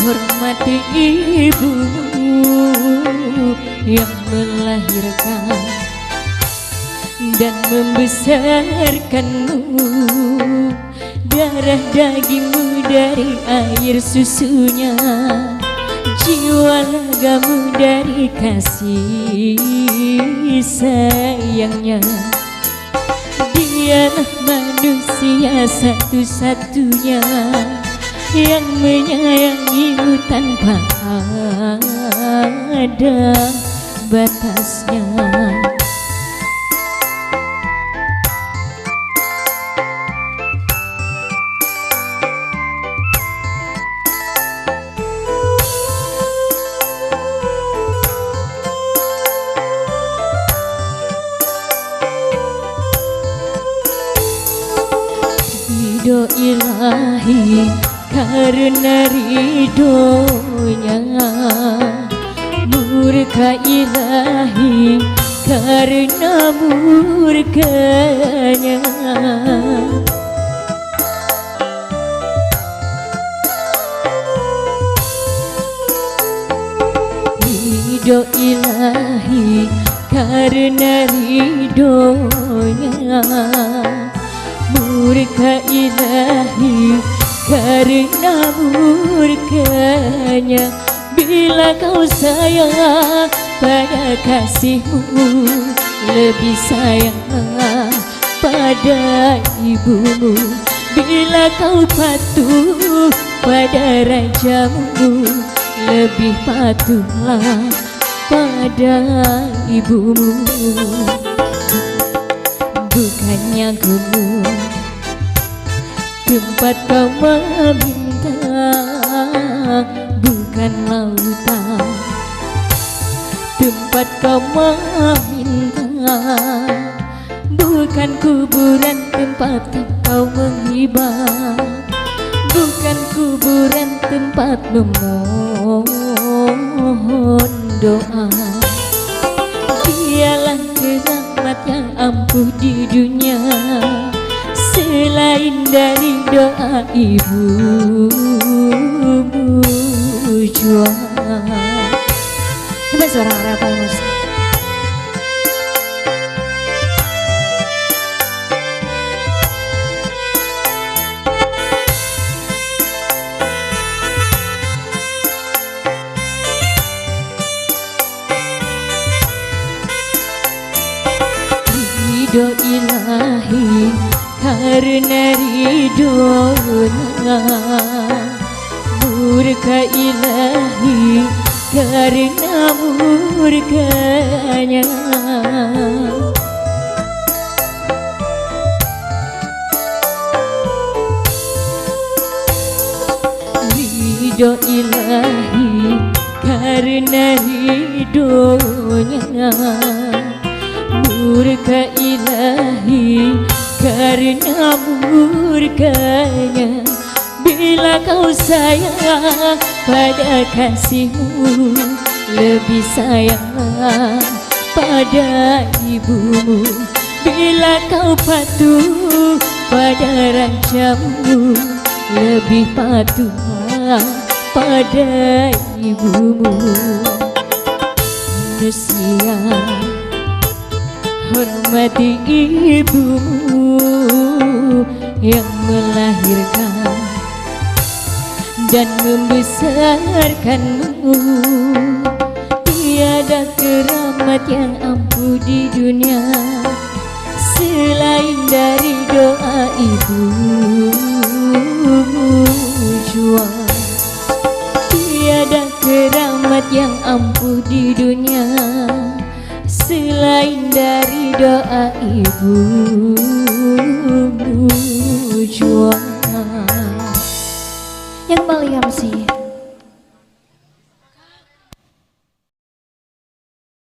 hormati ibumu yang melahirkan dan membesarkanmu. Darah dagingmu dari air susunya, jiwa ragamu dari kasih sayangnya. Dialah manusia satu-satunya yang menyayangimu tanpa ada batasnya. Ridho ilahi karena ridhonya, murka ilahi karena murkanya. Ridho ilahi karena ridhonya, murka ilahi karena murkanya. Bila kau sayang pada kasihmu, lebih sayang pada ibumu. Bila kau patuh pada rajamu, lebih patuhlah pada ibumu. Bukannya gunung tempat kau meminta, bukan lautan tempat kau meminta, bukan kuburan tempat kau menghibah, bukan kuburan tempat memohon doa. Dialah keramat yang ampuh di dunia, selain dari doa ibumu jua. Coba suara apa Mas? Ridho ilahi karena ridhonya, murka ilahi karena murkanya. Ridho ilahi karena ridhonya, murka ilahi karena murkanya. Bila kau sayang pada kasihmu, lebih sayang pada ibumu. Bila kau patuh pada rajamu, lebih patuhlah pada ibumu. Manusia, hormati ibumu yang melahirkan dan membesarkanmu. Tiada keramat yang ampuh di dunia selain dari doa ibumu jua. Tiada keramat yang ampuh di dunia selain dari doa ibumu jua. Yang Bali MC.